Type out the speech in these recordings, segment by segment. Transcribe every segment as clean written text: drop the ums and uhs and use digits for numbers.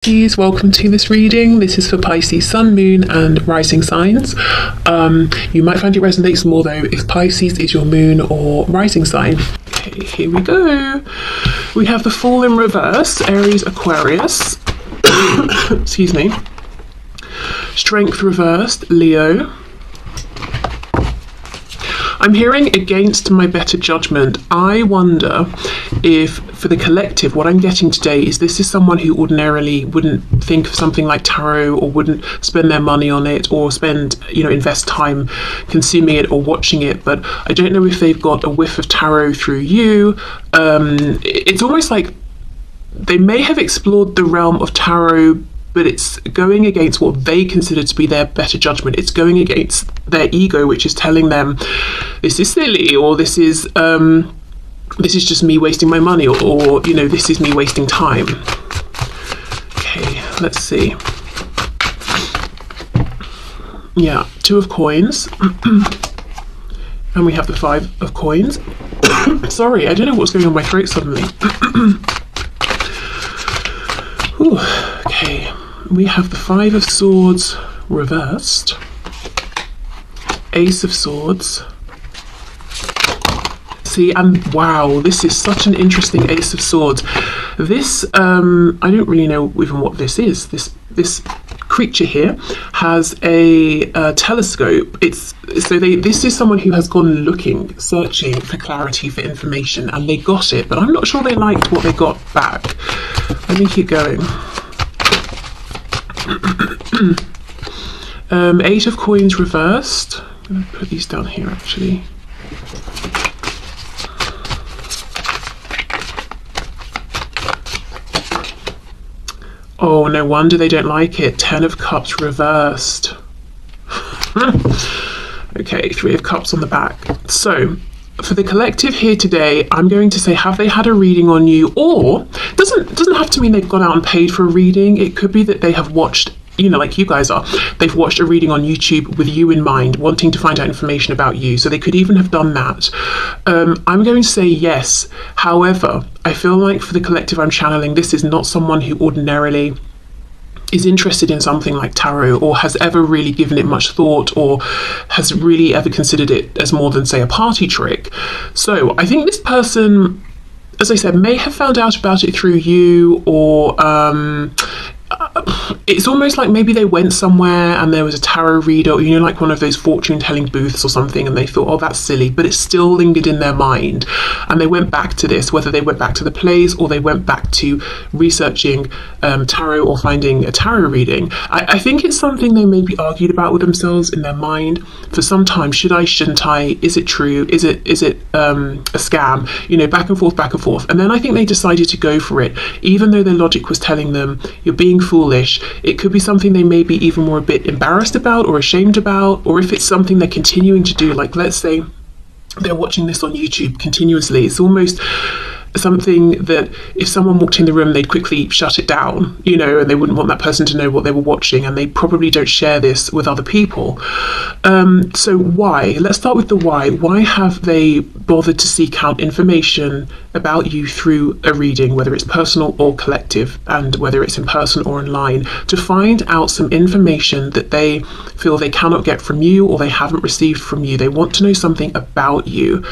Pisces, welcome to this reading. This is for Pisces Sun, Moon and Rising signs. You might find it resonates more though if Pisces is your moon or rising sign. Okay, here we go. We have the Fool in reverse, Aries, Aquarius. Excuse me. Strength reversed, Leo. I'm hearing against my better judgment. I wonder if, for the collective, what I'm getting today is this is someone who ordinarily wouldn't think of something like tarot or wouldn't spend their money on it or invest time consuming it or watching it. But I don't know if they've got a whiff of tarot through you. It's almost like they may have explored the realm of tarot, but it's going against what they consider to be their better judgment. It's going against their ego, which is telling them this is silly, or this is just me wasting my money, or this is me wasting time. Okay, let's see. Yeah, 2 of coins. And we have the 5 of coins. Sorry, I don't know what's going on in my throat suddenly. Ooh, okay, we have the 5 of Swords reversed, Ace of Swords. See, and wow, this is such an interesting Ace of Swords. This, I don't really know even what this is. This creature here has a telescope. This is someone who has gone looking, searching for clarity, for information, and they got it, but I'm not sure they liked what they got back. Let me keep going. 8 of coins reversed. I'm going to put these down here actually. Oh, no wonder they don't like it. 10 of cups reversed. Okay, 3 of cups on the back. So for the collective here today, I'm going to say, have they had a reading on you? Or doesn't have to mean they've gone out and paid for a reading. It could be that they have watched, like you guys are, they've watched a reading on YouTube with you in mind, wanting to find out information about you. So they could even have done that. I'm going to say yes. However, I feel like for the collective I'm channeling, this is not someone who ordinarily is interested in something like tarot or has ever really given it much thought or has really ever considered it as more than, say, a party trick. So I think this person, as I said, may have found out about it through you, or it's almost like maybe they went somewhere and there was a tarot reader, or like one of those fortune telling booths or something, and they thought, oh, that's silly, but it still lingered in their mind, and they went back to this, whether they went back to the plays or they went back to researching tarot or finding a tarot reading. I think it's something they maybe argued about with themselves in their mind for some time. Should I, shouldn't I? Is it true? Is it a scam? Back and forth, and then I think they decided to go for it, even though their logic was telling them you're being foolish. It could be something they may be even more a bit embarrassed about or ashamed about, or if it's something they're continuing to do, like let's say they're watching this on YouTube continuously. It's almost something that if someone walked in the room, they'd quickly shut it down, and they wouldn't want that person to know what they were watching, and they probably don't share this with other people. So why? Let's start with the why. Why have they bothered to seek out information about you through a reading, whether it's personal or collective, and whether it's in person or online, to find out some information that they feel they cannot get from you or they haven't received from you? They want to know something about you.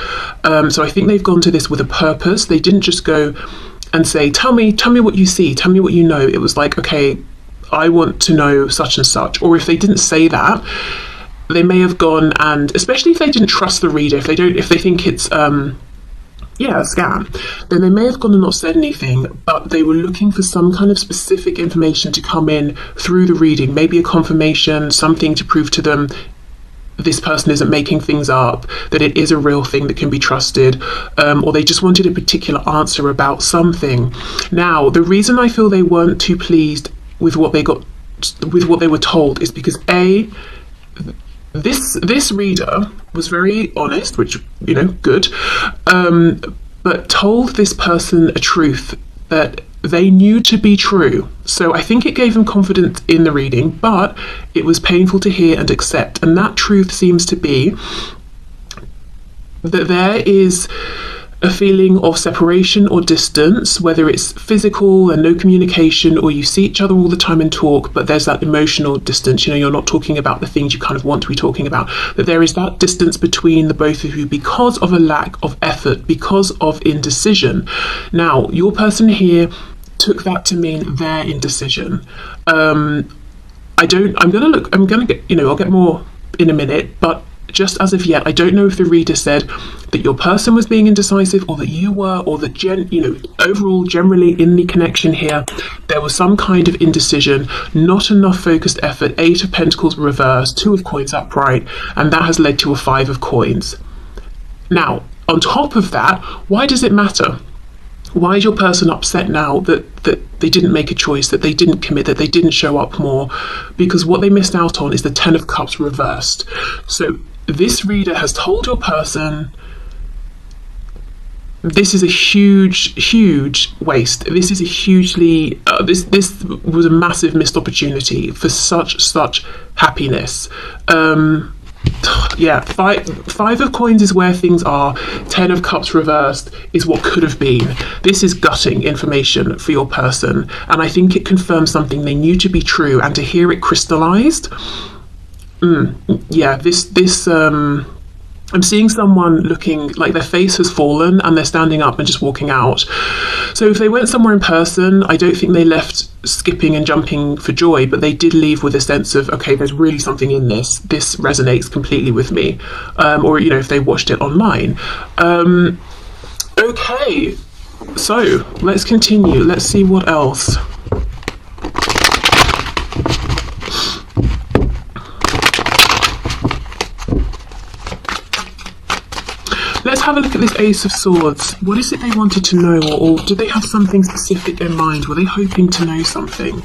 So I think they've gone to this with a purpose. They didn't just go and say, tell me what you see, tell me what you know. It was like, okay, I want to know such and such. Or if they didn't say that, they may have gone, and especially if they didn't trust the reader, if they think it's a scam, then they may have gone and not said anything, but they were looking for some kind of specific information to come in through the reading, maybe a confirmation, something to prove to them this person isn't making things up, that it is a real thing that can be trusted, or they just wanted a particular answer about something. Now, the reason I feel they weren't too pleased with what they got, with what they were told, is because this reader was very honest, which, good, but told this person a truth that they knew to be true. So I think it gave them confidence in the reading, but it was painful to hear and accept. And that truth seems to be that there is a feeling of separation or distance, whether it's physical and no communication, or you see each other all the time and talk, but there's that emotional distance. You know, you're not talking about the things you kind of want to be talking about, that there is that distance between the both of you because of a lack of effort, because of indecision. Now, your person here took that to mean their indecision. I'm gonna get, you know, I'll get more in a minute, but just as of yet, I don't know if the reader said that your person was being indecisive, or that you were, or that overall, generally in the connection here, there was some kind of indecision, not enough focused effort. 8 of Pentacles reversed, 2 of Coins upright, and that has led to a 5 of Coins. Now, on top of that, why does it matter? Why is your person upset now that they didn't make a choice, that they didn't commit, that they didn't show up more? Because what they missed out on is the 10 of Cups reversed. So this reader has told your person, this is a huge waste. This is a hugely, this was a massive missed opportunity for such happiness. Yeah, five of Coins is where things are. 10 of Cups reversed is what could have been. This is gutting information for your person, and I think it confirms something they knew to be true, and to hear it crystallized. Yeah, I'm seeing someone looking like their face has fallen and they're standing up and just walking out. So if they went somewhere in person, I don't think they left skipping and jumping for joy, but they did leave with a sense of, okay, there's really something in this. This resonates completely with me. Or, you know, if they watched it online. Okay, so let's continue. Let's see what else. Let's have a look at this Ace of Swords. What is it they wanted to know, or did they have something specific in mind? Were they hoping to know something?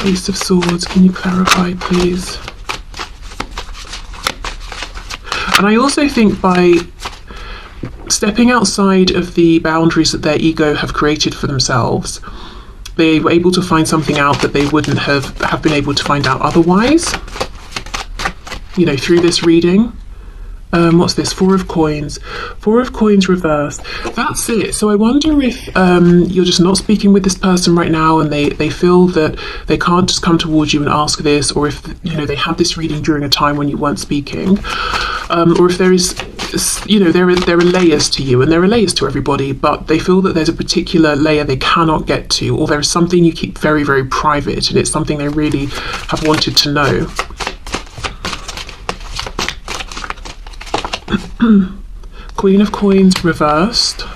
Ace of Swords, can you clarify, please? And I also think by stepping outside of the boundaries that their ego have created for themselves, they were able to find something out that they wouldn't have been able to find out otherwise, you know, through this reading. What's this? 4 of Coins. 4 of Coins reversed. That's it. So I wonder if you're just not speaking with this person right now, and they feel that they can't just come towards you and ask this, or if, you know, they had this reading during a time when you weren't speaking, or if there is, you know, there are layers to you, and there are layers to everybody, but they feel that there's a particular layer they cannot get to, or there's something you keep very, very private, and it's something they really have wanted to know. Queen of Coins reversed.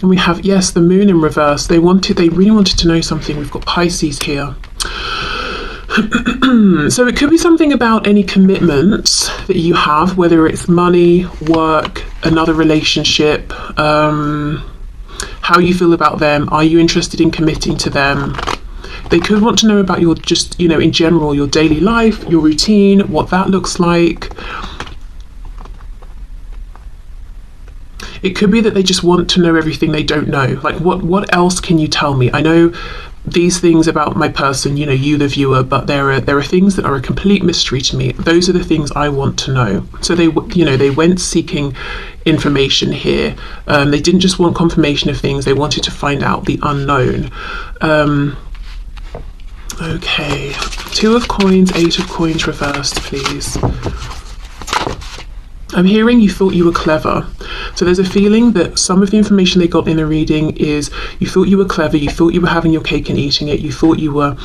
And we have, yes, the Moon in reverse. They really wanted to know something. We've got Pisces here. So it could be something about any commitments that you have, whether it's money, work, another relationship, how you feel about them. Are you interested in committing to them? They could want to know about your, just, you know, in general, your daily life, your routine, what that looks like. It could be that they just want to know everything they don't know. Like, what else can you tell me? I know these things about my person, you know, you the viewer, but there are things that are a complete mystery to me. Those are the things I want to know. So they, you know, they went seeking information here. They didn't just want confirmation of things. They wanted to find out the unknown. Okay, 2 of Coins, 8 of Coins reversed, please. I'm hearing you thought you were clever. So there's a feeling that some of the information they got in the reading is you thought you were clever, you thought you were having your cake and eating it, you thought you were,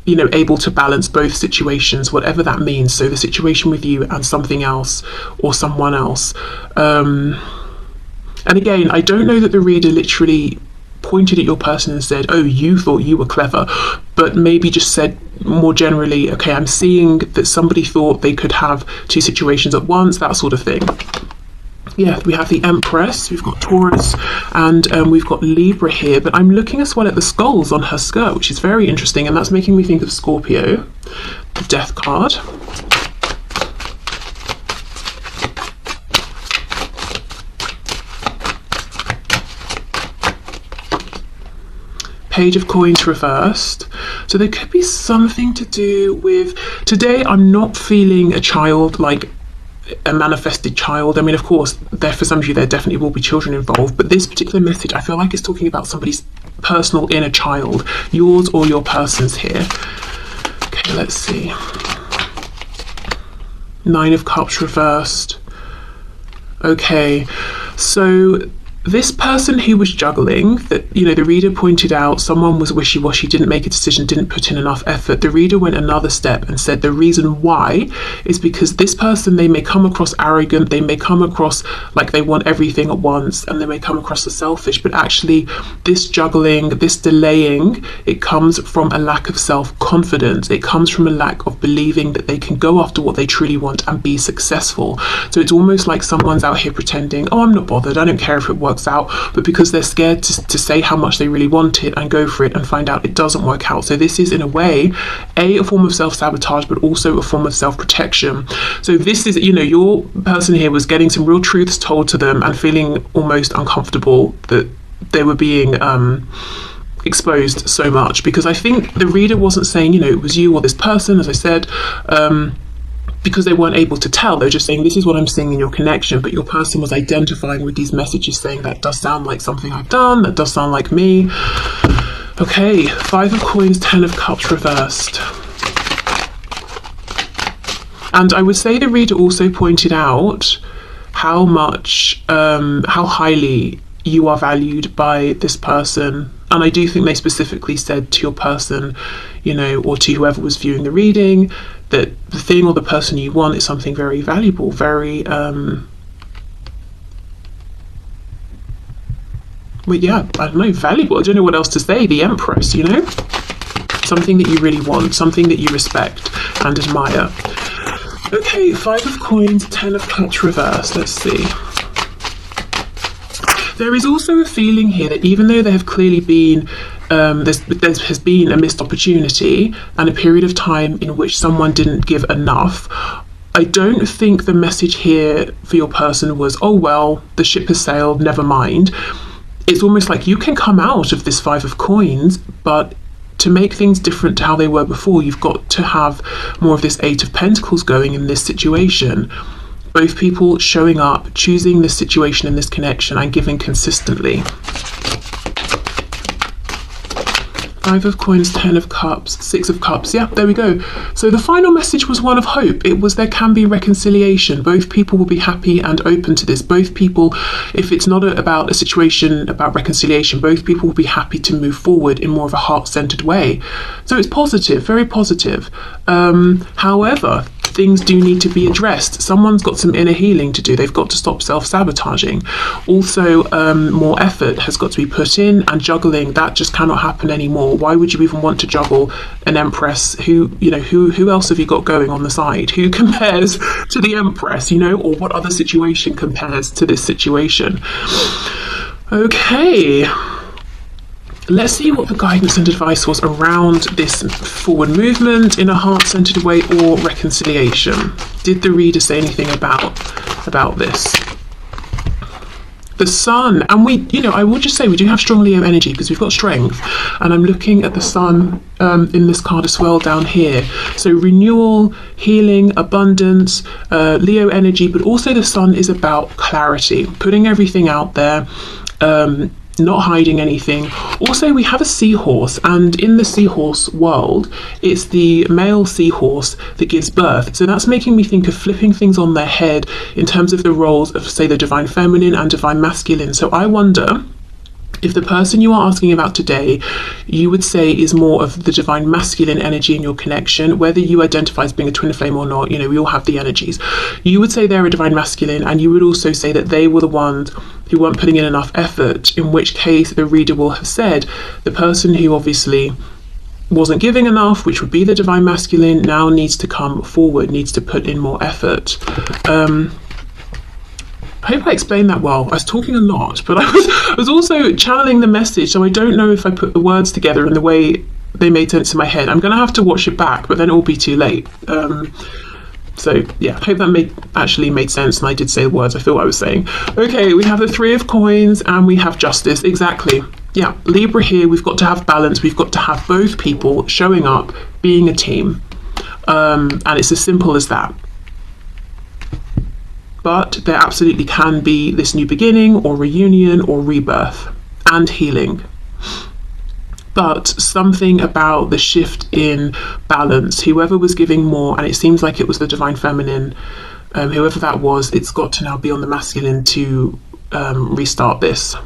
you know, able to balance both situations, whatever that means. So the situation with you and something else or someone else. And again, I don't know that the reader literally pointed at your person and said, oh, you thought you were clever, but maybe just said more generally, okay, I'm seeing that somebody thought they could have 2 situations at once, that sort of thing. Yeah, we have the Empress, we've got Taurus, and we've got Libra here, but I'm looking as well at the skulls on her skirt, which is very interesting, and that's making me think of Scorpio, the Death card. Page of Coins reversed. So there could be something to do with, today I'm not feeling a child, like a manifested child. I mean, of course, there for some of you there definitely will be children involved, but this particular message, I feel like it's talking about somebody's personal inner child, yours or your person's here. Okay, let's see. Nine of Cups reversed. Okay, so this person who was juggling, that, you know, the reader pointed out someone was wishy-washy, didn't make a decision, didn't put in enough effort. The reader went another step and said the reason why is because this person, they may come across arrogant, they may come across like they want everything at once, and they may come across as selfish, but actually this juggling, this delaying, it comes from a lack of self-confidence. It comes from a lack of believing that they can go after what they truly want and be successful. So it's almost like someone's out here pretending, oh, I'm not bothered, I don't care if it works out, but because they're scared to say how much they really want it and go for it and find out it doesn't work out. So this is in a way a form of self-sabotage, but also a form of self-protection. So this is, you know, your person here was getting some real truths told to them and feeling almost uncomfortable that they were being exposed so much, because I think the reader wasn't saying, you know, it was you or this person, as I said, because they weren't able to tell. They're just saying, this is what I'm seeing in your connection, but your person was identifying with these messages saying, that does sound like something I've done, that does sound like me. Okay, Five of Coins, Ten of Cups reversed. And I would say the reader also pointed out how much, how highly you are valued by this person. And I do think they specifically said to your person, you know, or to whoever was viewing the reading, that the thing or the person you want is something very valuable, very, well, yeah, I don't know, valuable. I don't know what else to say. The Empress, you know, something that you really want, something that you respect and admire. Okay, Five of Coins, Ten of Cups reversed. Let's see. There is also a feeling here that even though there have clearly been, there has been a missed opportunity and a period of time in which someone didn't give enough, I don't think the message here for your person was, oh, well, the ship has sailed, never mind. It's almost like you can come out of this Five of Coins, but to make things different to how they were before, you've got to have more of this Eight of Pentacles going in this situation. Both people showing up, choosing this situation and this connection and giving consistently. Five of Coins, Ten of Cups, Six of Cups. Yeah, there we go. So the final message was one of hope. It was there can be reconciliation. Both people will be happy and open to this. Both people, if it's not about a situation about reconciliation, both people will be happy to move forward in more of a heart-centered way. So it's positive, very positive. However, things do need to be addressed. Someone's got some inner healing to do. They've got to stop self-sabotaging. Also, more effort has got to be put in, and juggling, that just cannot happen anymore. Why would you even want to juggle an Empress? Who, you know, who else have you got going on the side? Who compares to the Empress, you know, or what other situation compares to this situation? Okay. Let's see what the guidance and advice was around this forward movement in a heart-centered way or reconciliation. Did the reader say anything about this? The Sun, and we, you know, I will just say we do have strong Leo energy because we've got strength, and I'm looking at the Sun in this card as well down here. So renewal, healing, abundance, Leo energy, but also the Sun is about clarity, putting everything out there, not hiding anything. Also, we have a seahorse, and in the seahorse world, it's the male seahorse that gives birth. So that's making me think of flipping things on their head in terms of the roles of, say, the divine feminine and divine masculine. So I wonder if the person you are asking about today, you would say is more of the divine masculine energy in your connection, whether you identify as being a twin flame or not, you know, we all have the energies. You would say they're a divine masculine, and you would also say that they were the ones who weren't putting in enough effort, in which case the reader will have said the person who obviously wasn't giving enough, which would be the divine masculine, now needs to come forward, needs to put in more effort. I hope I explained that well. I was talking a lot, but I was also channeling the message, so I don't know if I put the words together in the way they made sense in my head. I'm going to have to watch it back, but then it will be too late. So yeah, I hope that actually made sense, and I did say the words I feel I was saying. Okay, we have the Three of Coins and we have Justice. Exactly. Yeah, Libra here, we've got to have balance. We've got to have both people showing up, being a team. And it's as simple as that. But there absolutely can be this new beginning or reunion or rebirth and healing. But something about the shift in balance, whoever was giving more, and it seems like it was the divine feminine, whoever that was, it's got to now be on the masculine to restart this.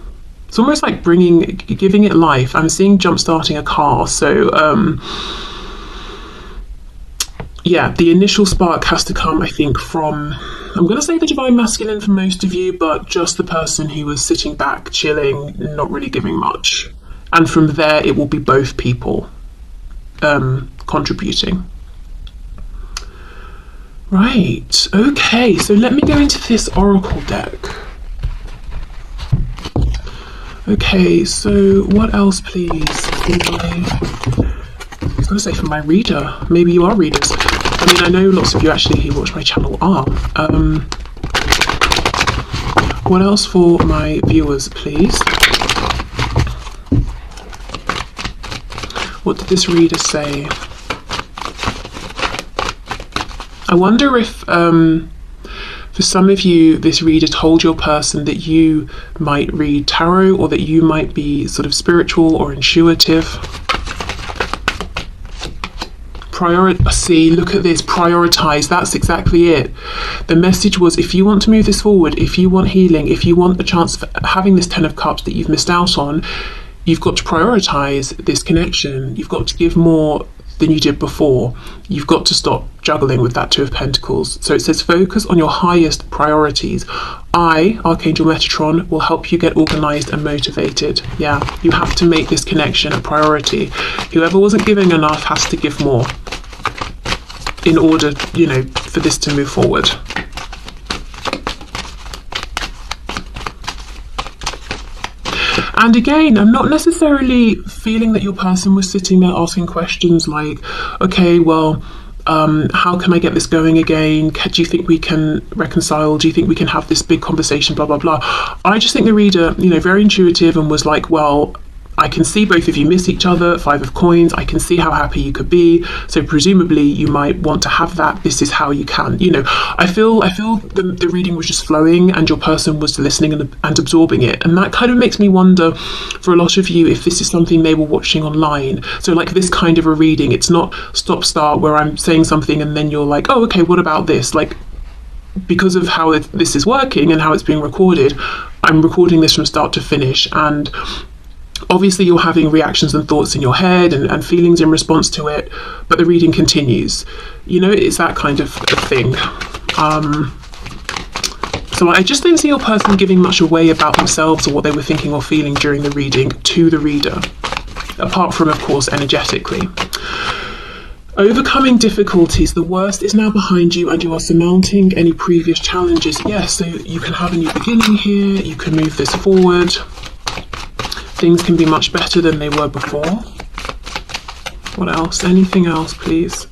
It's almost like giving it life. I'm seeing jump starting a car. So yeah, the initial spark has to come, I think, from, I'm going to say the divine masculine for most of you, but just the person who was sitting back, chilling, not really giving much. And from there, it will be both people contributing. Right, okay, so let me go into this oracle deck. Okay, so what else, please? I was going to say for my reader. Maybe you are readers. I mean, I know lots of you actually who watch my channel are. What else for my viewers, please? What did this reader say? I wonder if for some of you, this reader told your person that you might read tarot, or that you might be sort of spiritual or intuitive. See, look at this, prioritize. That's exactly it. The message was, if you want to move this forward, if you want healing, if you want the chance of having this 10 of Cups that you've missed out on, you've got to prioritize this connection. You've got to give more than you did before. You've got to stop juggling with that 2 of Pentacles. So it says focus on your highest priorities. I, Archangel Metatron, will help you get organized and motivated. Yeah, you have to make this connection a priority. Whoever wasn't giving enough has to give more in order, you know, for this to move forward. And again, I'm not necessarily feeling that your person was sitting there asking questions like, okay, well, how can I get this going again? Do you think we can reconcile? Do you think we can have this big conversation? Blah, blah, blah. I just think the reader, you know, very intuitive and was like, well, I can see both of you miss each other, 5 of Coins. I can see how happy you could be. So presumably you might want to have that. This is how you can, you know, I feel the reading was just flowing and your person was listening and absorbing it. And that kind of makes me wonder for a lot of you if this is something they were watching online. So like this kind of a reading, it's not stop start where I'm saying something and then you're like, oh, okay, what about this? Like, because of how this is working and how it's being recorded, I'm recording this from start to finish. And obviously you're having reactions and thoughts in your head and feelings in response to it, but the reading continues. You know, it's that kind of thing. So I just don't see your person giving much away about themselves or what they were thinking or feeling during the reading to the reader, apart from, of course, energetically. Overcoming difficulties. The worst is now behind you and you are surmounting any previous challenges. Yes, so you can have a new beginning here. You can move this forward. Things can be much better than they were before. What else? Anything else, please?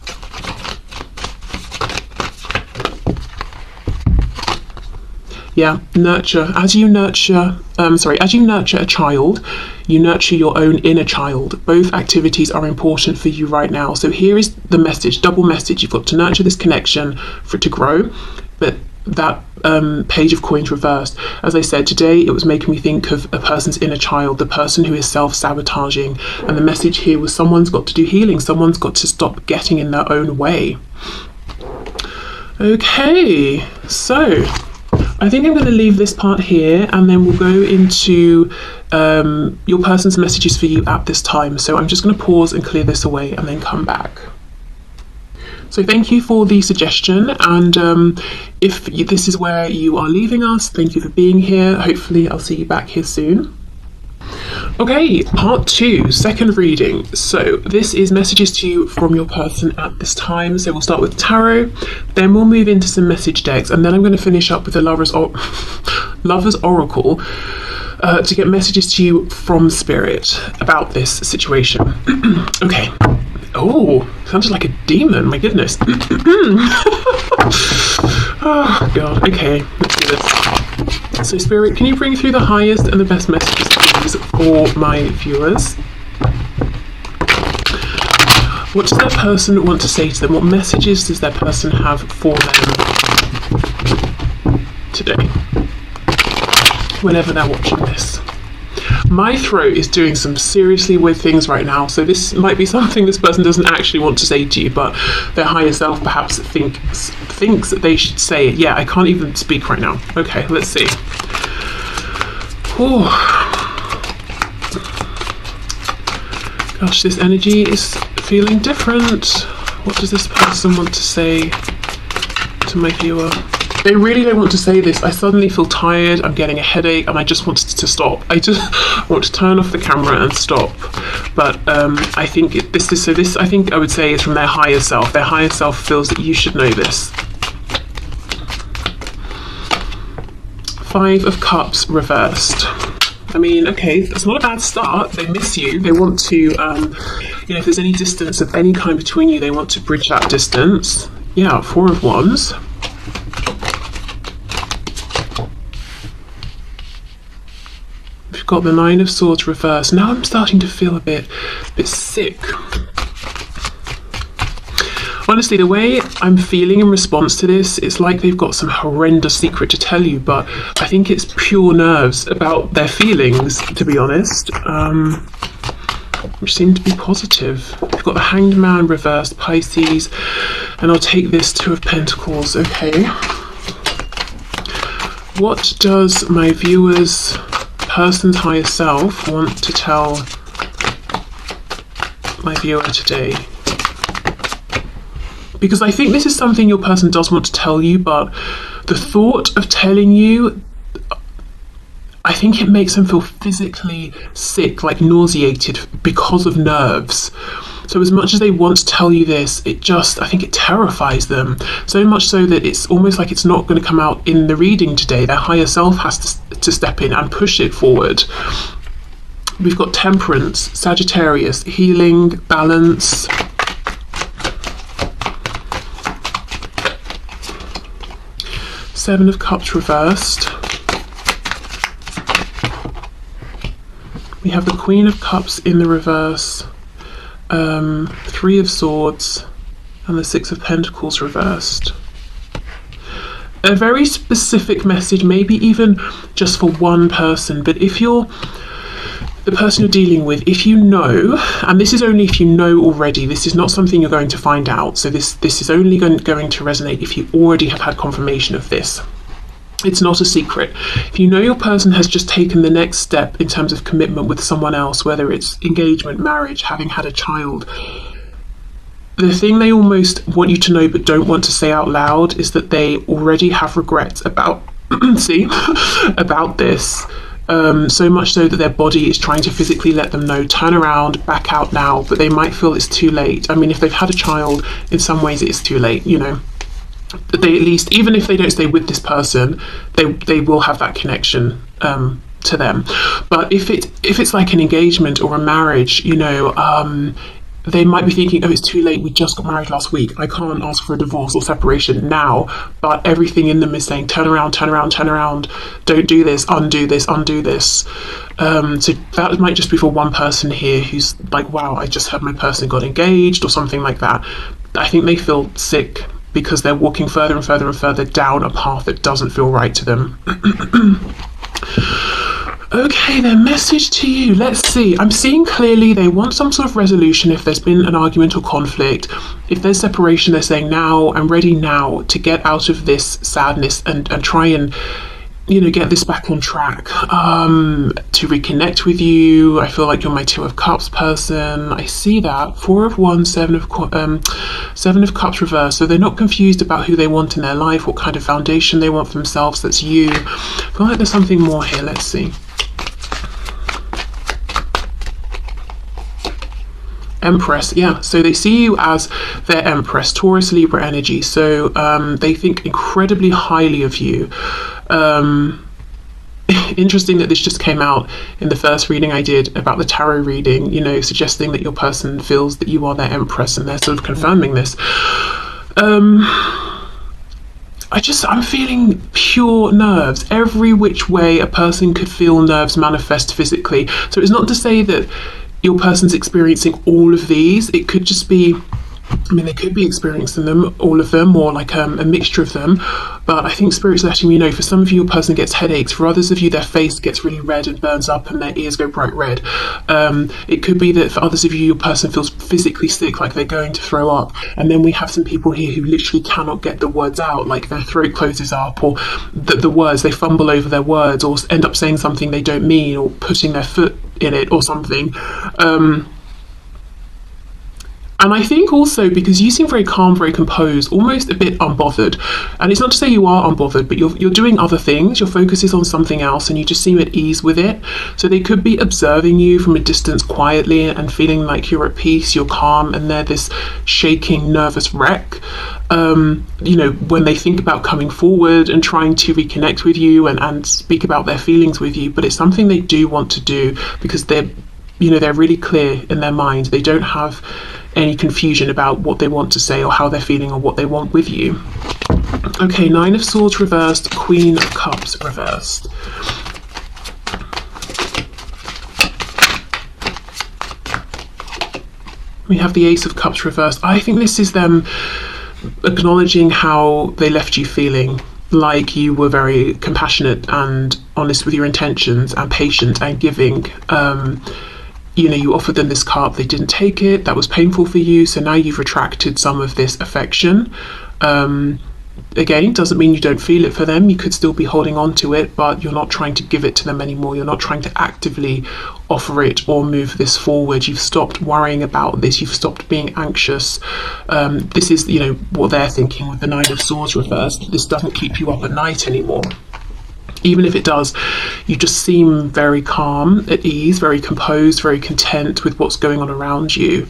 Yeah, nurture. As you nurture a child, you nurture your own inner child. Both activities are important for you right now. So here is the message, double message. You've got to nurture this connection for it to grow, but that Page of Coins reversed. As I said, today it was making me think of a person's inner child, the person who is self-sabotaging. And the message here was someone's got to do healing. Someone's got to stop getting in their own way. Okay, so I think I'm going to leave this part here and then we'll go into your person's messages for you at this time. So I'm just going to pause and clear this away and then come back. So thank you for the suggestion, and if this is where you are leaving us, thank you for being here. Hopefully I'll see you back here soon. Okay, part 2, second reading. So this is messages to you from your person at this time. So we'll start with tarot, then we'll move into some message decks, and then I'm going to finish up with the Lover's Oracle to get messages to you from Spirit about this situation. Okay. Oh, sounded like a demon, my goodness. Oh, God. Okay, let's do this. So, Spirit, can you bring through the highest and the best messages, please? please, for my viewers. What does that person want to say to them? What messages does that person have for them today, whenever they're watching this? My throat is doing some seriously weird things right now, so this might be something this person doesn't actually want to say to you, but their higher self perhaps thinks that they should say it. Yeah, I can't even speak right now. Okay, let's see. Oh. Gosh, this energy is feeling different. What does this person want to say to my viewer? They really don't want to say this. I suddenly feel tired, I'm getting a headache, and I just want to stop. I just want to turn off the camera and stop. But I think this I think I would say is from their higher self. Their higher self feels that you should know this. 5 of Cups reversed. I mean, okay, that's not a bad start. They miss you. They want to, you know, if there's any distance of any kind between you, they want to bridge that distance. Yeah, 4 of Wands. We've got the 9 of Swords reversed. Now I'm starting to feel a bit sick. Honestly, the way I'm feeling in response to this, it's like they've got some horrendous secret to tell you, but I think it's pure nerves about their feelings, to be honest, which seem to be positive. We've got the Hanged Man reversed, Pisces, and I'll take this 2 of Pentacles. Okay. What does my viewer's person's higher self want to tell my viewer today? Because I think this is something your person does want to tell you, but the thought of telling you, I think it makes them feel physically sick, like nauseated because of nerves. So as much as they want to tell you this, I think it terrifies them. So much so that it's almost like it's not going to come out in the reading today. Their higher self has to step in and push it forward. We've got Temperance, Sagittarius, healing, balance. Seven of Cups reversed. We have the Queen of Cups in the reverse, 3 of Swords, and the 6 of Pentacles reversed. A very specific message, maybe even just for one person, but if you're the person you're dealing with, if you know, and this is only if you know already, this is not something you're going to find out, so this is only going to resonate if you already have had confirmation of this. It's not a secret. If you know your person has just taken the next step in terms of commitment with someone else, whether it's engagement, marriage, having had a child, the thing they almost want you to know but don't want to say out loud is that they already have regrets about about this. So much so that their body is trying to physically let them know, turn around, back out now, but they might feel it's too late. I mean, if they've had a child, in some ways it is too late, you know. They at least, even if they don't stay with this person, they will have that connection to them. But if it's like an engagement or a marriage, you know, they might be thinking, oh, it's too late, we just got married last week, I can't ask for a divorce or separation now. But everything in them is saying, turn around, turn around, turn around, don't do this, undo this, undo this. So that might just be for one person here who's like, wow, I just heard my person got engaged or something like that. I think they feel sick because they're walking further and further and further down a path that doesn't feel right to them. Okay, their message to you. Let's see. I'm seeing clearly they want some sort of resolution if there's been an argument or conflict. If there's separation, they're saying, now, I'm ready now to get out of this sadness and try and, you know, get this back on track, to reconnect with you. I feel like you're my 2 of Cups person. I see that. 4 of Wands, 7 of Cups reversed. So they're not confused about who they want in their life, what kind of foundation they want for themselves. That's you. I feel like there's something more here. Let's see. Empress, yeah, so they see you as their Empress, Taurus, Libra energy, so they think incredibly highly of you. Interesting that this just came out in the first reading I did about the tarot reading, you know, suggesting that your person feels that you are their Empress, and they're sort of confirming this. I'm feeling pure nerves. Every which way a person could feel nerves manifest physically. So it's not to say that your person's experiencing all of these. It could just be, I mean, they could be experiencing them, all of them, or like a mixture of them. But I think Spirit's letting me know, for some of you, your person gets headaches. For others of you, their face gets really red and burns up and their ears go bright red. It could be that for others of you, your person feels physically sick, like they're going to throw up. And then we have some people here who literally cannot get the words out, like their throat closes up, or the words, they fumble over their words, or end up saying something they don't mean, or putting their foot in it or something. And I think also because you seem very calm, very composed, almost a bit unbothered. And it's not to say you are unbothered, but you're doing other things. Your focus is on something else and you just seem at ease with it. So they could be observing you from a distance quietly and feeling like you're at peace, you're calm, and they're this shaking, nervous wreck. You know, when they think about coming forward and trying to reconnect with you and speak about their feelings with you. But it's something they do want to do because they're really clear in their mind. They don't have any confusion about what they want to say or how they're feeling or what they want with you. Okay, Nine of Swords reversed, Queen of Cups reversed. We have the Ace of Cups reversed. I think this is them acknowledging how they left you feeling, like you were very compassionate and honest with your intentions and patient and giving. You offered them this cup, they didn't take it, that was painful for you, so now you've retracted some of this affection. Again, doesn't mean you don't feel it for them, you could still be holding on to it, but you're not trying to give it to them anymore, you're not trying to actively offer it or move this forward. You've stopped worrying about this, you've stopped being anxious. This is, what they're thinking with the Nine of Swords reversed. This doesn't keep you up at night anymore. Even if it does, you just seem very calm, at ease, very composed, very content with what's going on around you.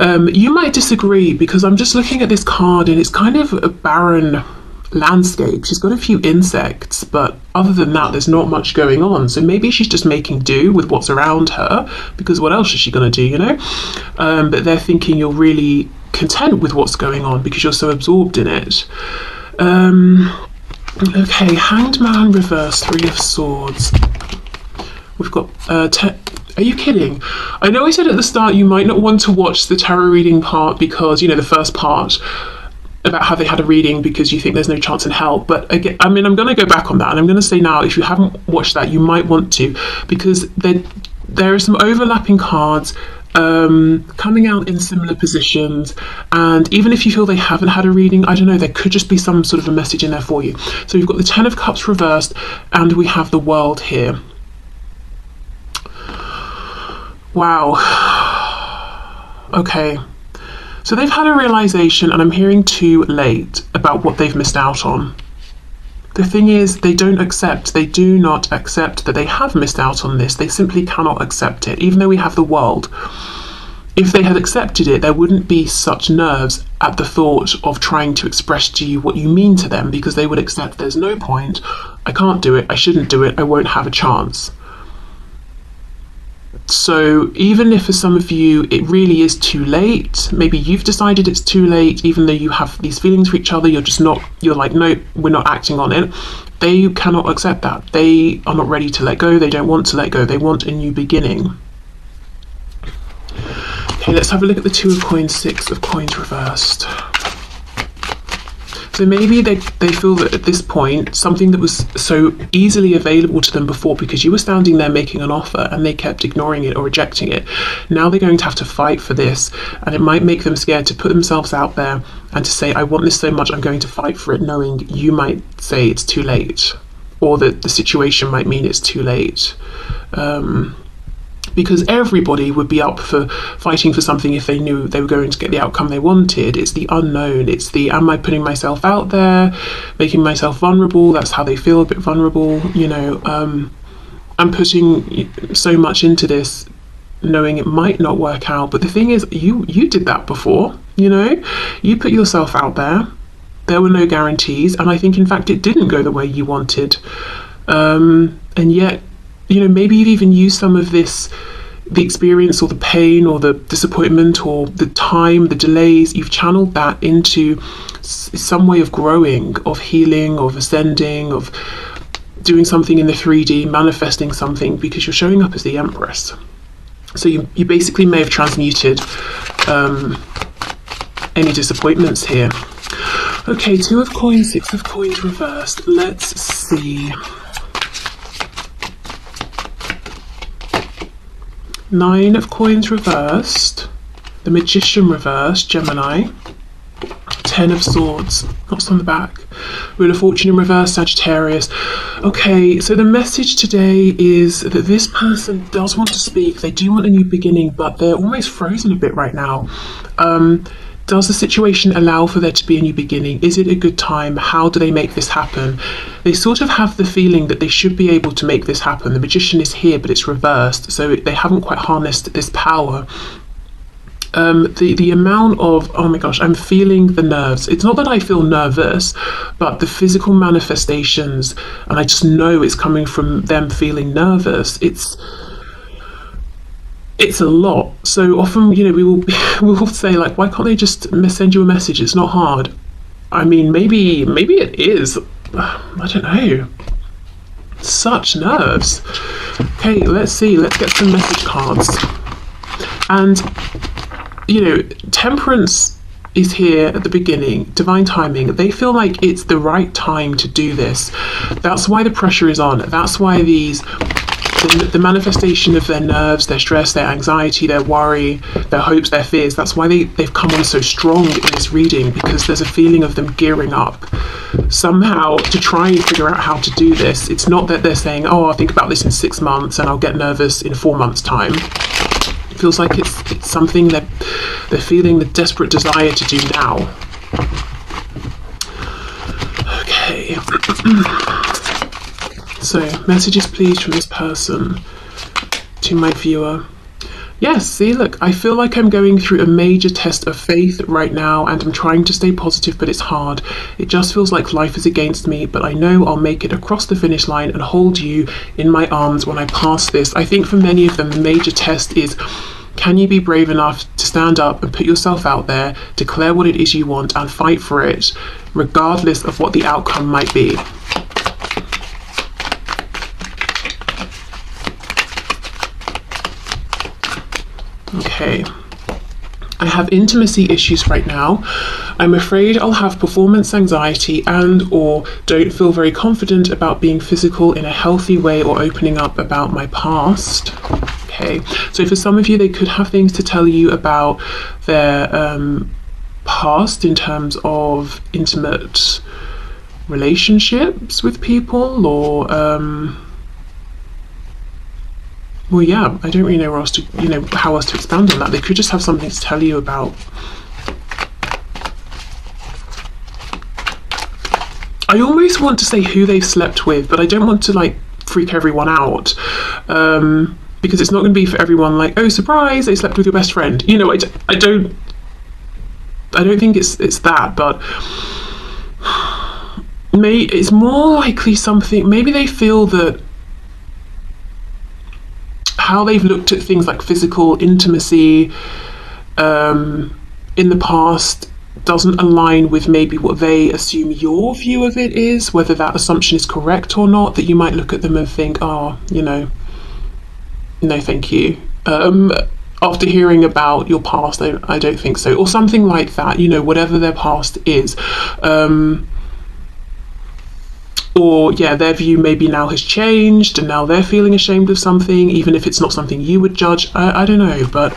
You might disagree because I'm just looking at this card and it's kind of a barren landscape. She's got a few insects, but other than that, there's not much going on. So maybe she's just making do with what's around her, because what else is she going to do, But they're thinking you're really content with what's going on because you're so absorbed in it. Okay, Hanged Man reverse, Three of Swords. We've got are you kidding? I know I said at the start you might not want to watch the tarot reading part because, the first part about how they had a reading because you think there's no chance in hell. But again, I'm going to go back on that, and I'm going to say now, if you haven't watched that, you might want to, because there are some overlapping cards coming out in similar positions, and even if you feel they haven't had a reading, I don't know, there could just be some sort of a message in there for you. So we've got the Ten of Cups reversed and we have the World here. Wow. Okay, so they've had a realization, and I'm hearing too late, about what they've missed out on. The thing is, they do not accept that they have missed out on this. They simply cannot accept it, even though we have the World. If they had accepted it, there wouldn't be such nerves at the thought of trying to express to you what you mean to them, because they would accept there's no point, I can't do it, I shouldn't do it, I won't have a chance. So even if for some of you it really is too late, maybe you've decided it's too late, even though you have these feelings for each other, you're like, no, we're not acting on it. They cannot accept that. They are not ready to let go. They don't want to let go. They want a new beginning. Okay, let's have a look at the Two of Coins, Six of Coins reversed. So maybe they feel that at this point, something that was so easily available to them before, because you were standing there making an offer and they kept ignoring it or rejecting it, now they're going to have to fight for this, and it might make them scared to put themselves out there and to say, I want this so much, I'm going to fight for it, knowing you might say it's too late, or that the situation might mean it's too late. Because everybody would be up for fighting for something if they knew they were going to get the outcome they wanted. It's the unknown. It's the, am I putting myself out there, making myself vulnerable? That's how they feel, a bit vulnerable. I'm putting so much into this, knowing it might not work out. But the thing is, you did that before. You put yourself out there. There were no guarantees, and I think in fact it didn't go the way you wanted. And yet, maybe you've even used some of this the experience or the pain or the disappointment or the time, the delays, you've channeled that into some way of growing, of healing, of ascending, of doing something in the 3D, manifesting something, because you're showing up as the Empress. So you basically may have transmuted any disappointments here. Okay, 2 of coins, 6 of coins reversed. Let's see. 9 of coins reversed. The Magician reversed, Gemini. 10 of swords, what's on the back? Wheel of Fortune in reverse, Sagittarius. Okay, so the message today is that this person does want to speak. They do want a new beginning, but they're almost frozen a bit right now. Does the situation allow for there to be a new beginning? Is it a good time? How do they make this happen? They sort of have the feeling that they should be able to make this happen. The Magician is here, but it's reversed, so they haven't quite harnessed this power. The amount of, oh my gosh, I'm feeling the nerves. It's not that I feel nervous, but the physical manifestations, and I just know it's coming from them feeling nervous. It's a lot. So often, we will say, like, why can't they just send you a message? It's not hard. I mean, maybe it is. I don't know. Such nerves. Okay, let's see. Let's get some message cards. And Temperance is here at the beginning, divine timing. They feel like it's the right time to do this. That's why the pressure is on. That's why the manifestation of their nerves, their stress, their anxiety, their worry, their hopes, their fears, that's why they've come on so strong in this reading, because there's a feeling of them gearing up somehow to try and figure out how to do this. It's not that they're saying, oh, I'll think about this in 6 months and I'll get nervous in 4 months' time. It feels like it's something that they're feeling the desperate desire to do now. Okay. So, messages please from this person to my viewer. Yes, see, look, I feel like I'm going through a major test of faith right now, and I'm trying to stay positive, but it's hard. It just feels like life is against me, but I know I'll make it across the finish line and hold you in my arms when I pass this. I think for many of them, the major test is, can you be brave enough to stand up and put yourself out there, declare what it is you want, and fight for it, regardless of what the outcome might be. Okay, I have intimacy issues right now. I'm afraid I'll have performance anxiety and/or don't feel very confident about being physical in a healthy way or opening up about my past. Okay, so for some of you, they could have things to tell you about their past in terms of intimate relationships with people, or well, yeah, I don't really know where else to, how else to expand on that. They could just have something to tell you about. I almost want to say who they've slept with, but I don't want to freak everyone out, because it's not going to be for everyone like, oh, surprise, they slept with your best friend. I don't think it's that, but it's more likely something. Maybe they feel that how they've looked at things like physical intimacy in the past doesn't align with maybe what they assume your view of it is, whether that assumption is correct or not, that you might look at them and think, oh, no, thank you. After hearing about your past, I don't think so, or something like that, whatever their past is. Or yeah, their view maybe now has changed and now they're feeling ashamed of something, even if it's not something you would judge. I don't know, but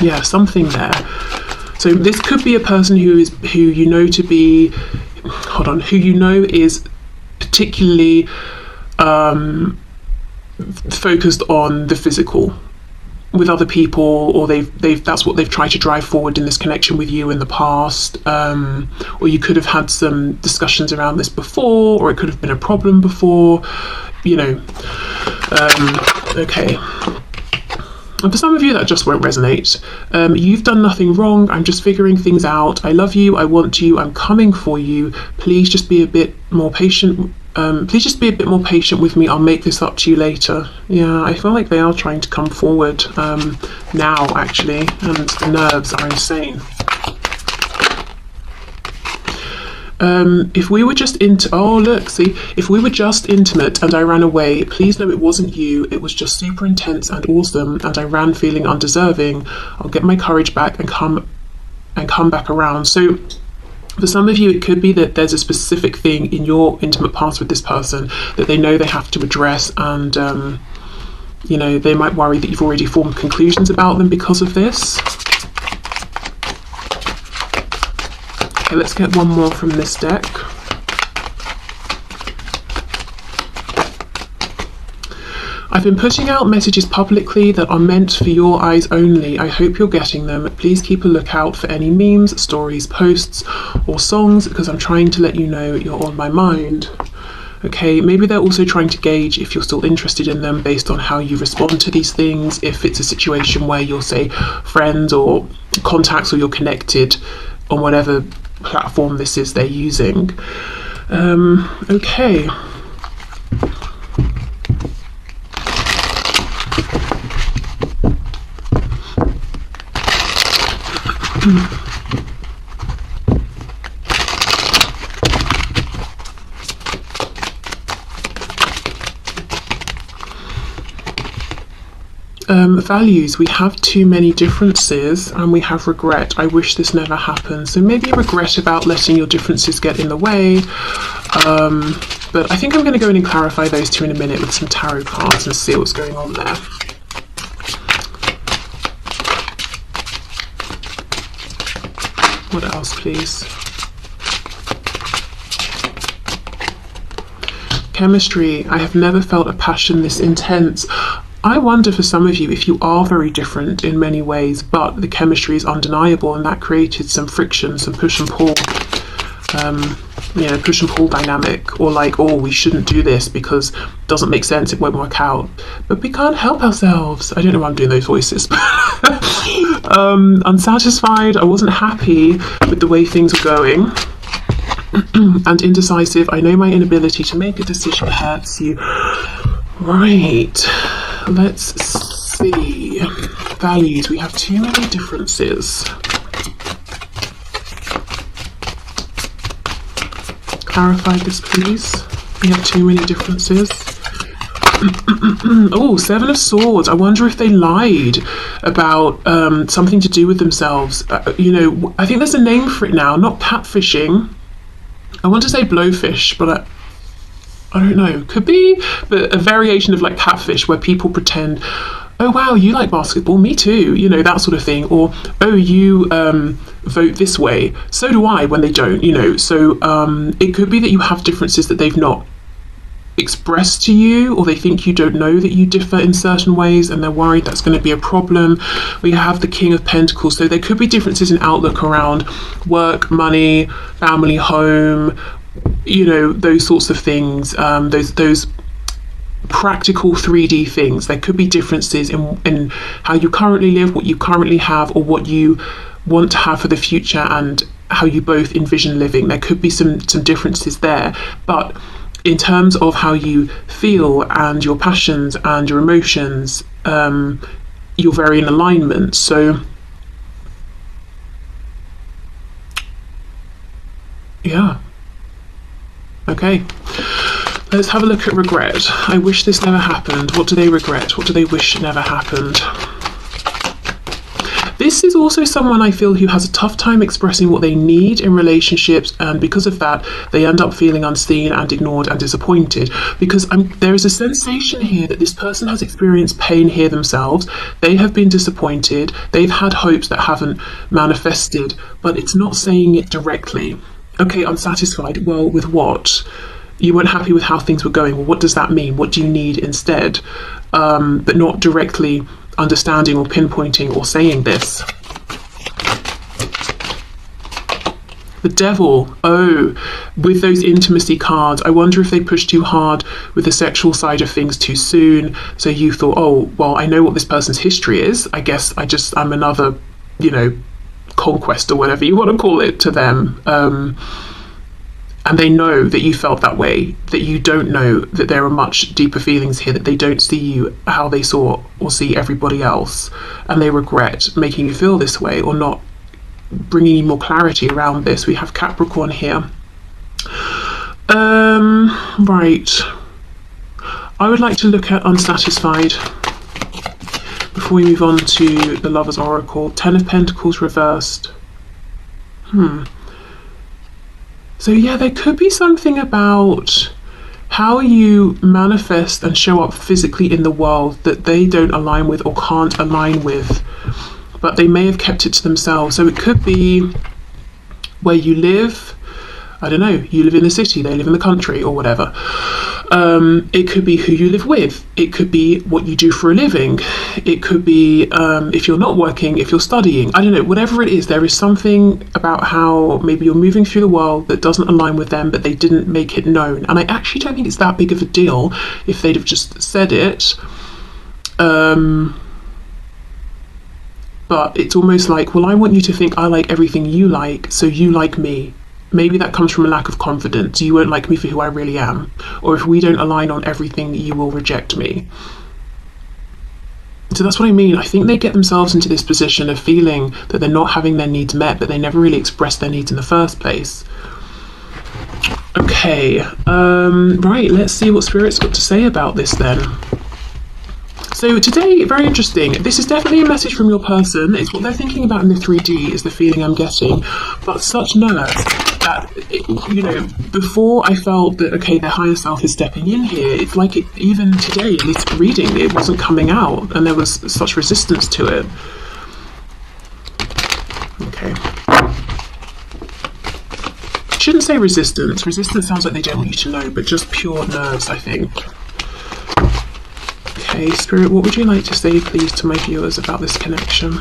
yeah, something there. So this could be a person who you know is particularly focused on the physical with other people, or that's what they've tried to drive forward in this connection with you in the past, or you could have had some discussions around this before, or it could have been a problem before, okay. And for some of you that just won't resonate. You've done nothing wrong, I'm just figuring things out, I love you, I want you, I'm coming for you, please just be a bit more patient Please just be a bit more patient with me. I'll make this up to you later. Yeah, I feel like they are trying to come forward now, actually, and the nerves are insane. If we were just if we were just intimate and I ran away, please know it wasn't you. It was just super intense and awesome, and I ran feeling undeserving. I'll get my courage back and come back around. So for some of you, it could be that there's a specific thing in your intimate past with this person that they know they have to address, and you know, they might worry that you've already formed conclusions about them because of this. Okay, let's get one more from this deck. I've been putting out messages publicly that are meant for your eyes only. I hope you're getting them. Please keep a lookout for any memes, stories, posts, or songs, because I'm trying to let you know you're on my mind. Okay, maybe they're also trying to gauge if you're still interested in them based on how you respond to these things. If it's a situation where you're, say, friends or contacts, or you're connected on whatever platform this is they're using. Okay. Values, we have too many differences and we have regret. I wish this never happened. So maybe regret about letting your differences get in the way. But I think I'm going to go in and clarify those two in a minute with some tarot cards and see what's going on there. What else, please? Chemistry. I have never felt a passion this intense. I wonder for some of you if you are very different in many ways, but the chemistry is undeniable, and that created some friction, some push and pull, push and pull dynamic, or like, oh, we shouldn't do this because it doesn't make sense, it won't work out. But we can't help ourselves. I don't know why I'm doing those voices. Unsatisfied, I wasn't happy with the way things were going. And indecisive, I know my inability to make a decision hurts you. Right, let's see. Values, we have too many differences. Clarify this, please. We have too many differences. Oh, Seven of Swords. I wonder if they lied about something to do with themselves. I think there's a name for it now, not catfishing. I want to say blowfish, but I don't know, could be, but a variation of like catfish where people pretend, oh wow, you like basketball, me too, that sort of thing, or oh, you vote this way, so do I, when they don't, so it could be that you have differences that they've not expressed to you, or they think you don't know that you differ in certain ways and they're worried that's going to be a problem. We have the King of Pentacles, so there could be differences in outlook around work, money, family, home, those sorts of things, those practical 3D things. There could be differences in how you currently live, what you currently have, or what you want to have for the future, and how you both envision living. There could be some differences there, but in terms of how you feel and your passions and your emotions, you're very in alignment. So yeah. Okay, let's have a look at regret. I wish this never happened. What do they regret? What do they wish never happened? This is also someone I feel who has a tough time expressing what they need in relationships, and because of that, they end up feeling unseen and ignored and disappointed, because there is a sensation here that this person has experienced pain here themselves. They have been disappointed. They've had hopes that haven't manifested, but it's not saying it directly. Okay, unsatisfied. Well, with what? You weren't happy with how things were going. Well, what does that mean? What do you need instead? But not directly understanding or pinpointing or saying this. The Devil. Oh, with those intimacy cards, I wonder if they pushed too hard with the sexual side of things too soon. So you thought, oh, well, I know what this person's history is. I guess I'm another, and they know that you felt that way, that you don't know that there are much deeper feelings here, that they don't see you how they saw or see everybody else, and they regret making you feel this way or not bringing you more clarity around this. We have Capricorn here. Right. I would like to look at unsatisfied before we move on to the Lover's Oracle. 10 of Pentacles reversed. So yeah, there could be something about how you manifest and show up physically in the world that they don't align with or can't align with, but they may have kept it to themselves. So it could be where you live. I don't know, you live in the city, they live in the country, or whatever. It could be who you live with. It could be what you do for a living. It could be if you're not working, if you're studying. I don't know, whatever it is, there is something about how maybe you're moving through the world that doesn't align with them, but they didn't make it known. And I actually don't think it's that big of a deal if they'd have just said it. But it's almost like, well, I want you to think I like everything you like, so you like me. Maybe that comes from a lack of confidence. You won't like me for who I really am. Or if we don't align on everything, you will reject me. So that's what I mean. I think they get themselves into this position of feeling that they're not having their needs met, but they never really expressed their needs in the first place. Okay, right, let's see what Spirit's got to say about this then. So today, very interesting. This is definitely a message from your person. It's what they're thinking about in the 3D is the feeling I'm getting. But such nerve that, you know, before I felt that, okay, their higher self is stepping in here, it's like even today, at least reading, it wasn't coming out. And there was such resistance to it. Okay. Shouldn't say resistance. Resistance sounds like they don't want you to know, but just pure nerves, I think. Okay, Spirit, what would you like to say, please, to my viewers about this connection?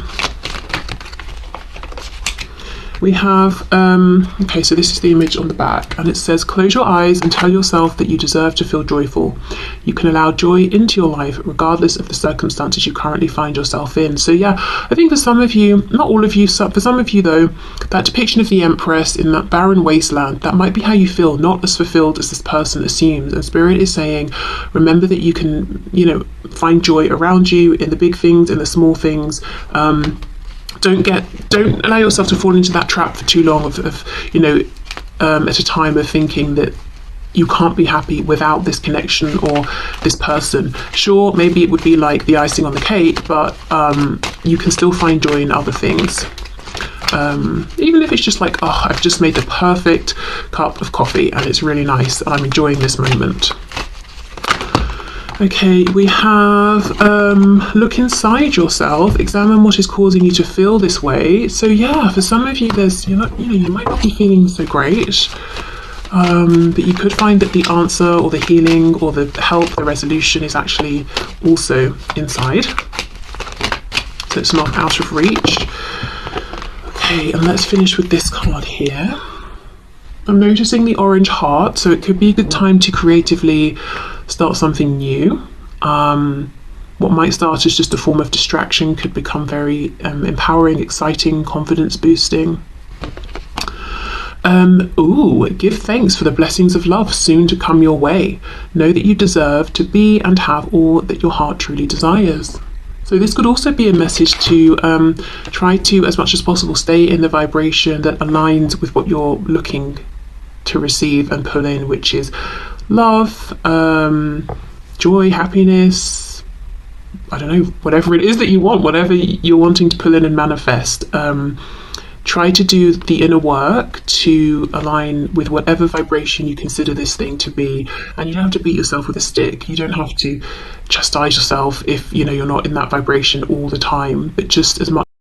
We have, okay, so this is the image on the back, and it says, close your eyes and tell yourself that you deserve to feel joyful. You can allow joy into your life regardless of the circumstances you currently find yourself in. So yeah, I think for some of you, not all of you, for some of you though, that depiction of the Empress in that barren wasteland, that might be how you feel, not as fulfilled as this person assumes. And Spirit is saying, remember that you can, you know, find joy around you in the big things, in the small things. Don't allow yourself to fall into that trap for too long of you know, at a time of thinking that you can't be happy without this connection or this person. Sure, maybe it would be like the icing on the cake, but you can still find joy in other things. Even if it's just like, oh, I've just made the perfect cup of coffee and it's really nice and I'm enjoying this moment. Okay, we have look inside yourself, examine what is causing you to feel this way. So yeah, for some of you, you might not be feeling so great, but you could find that the answer or the healing or the help, the resolution is actually also inside. So it's not out of reach. Okay, and let's finish with this card here. I'm noticing the orange heart, so it could be a good time to creatively start something new. What might start as just a form of distraction could become very empowering, exciting, confidence boosting. Give thanks for the blessings of love soon to come your way. Know that you deserve to be and have all that your heart truly desires. So this could also be a message to try to, as much as possible, stay in the vibration that aligns with what you're looking to receive and pull in, which is love, joy, happiness, I don't know, whatever it is that you want, whatever you're wanting to pull in and manifest. Try to do the inner work to align with whatever vibration you consider this thing to be. And you don't have to beat yourself with a stick. You don't have to chastise yourself if, you know, you're not in that vibration all the time, but just as much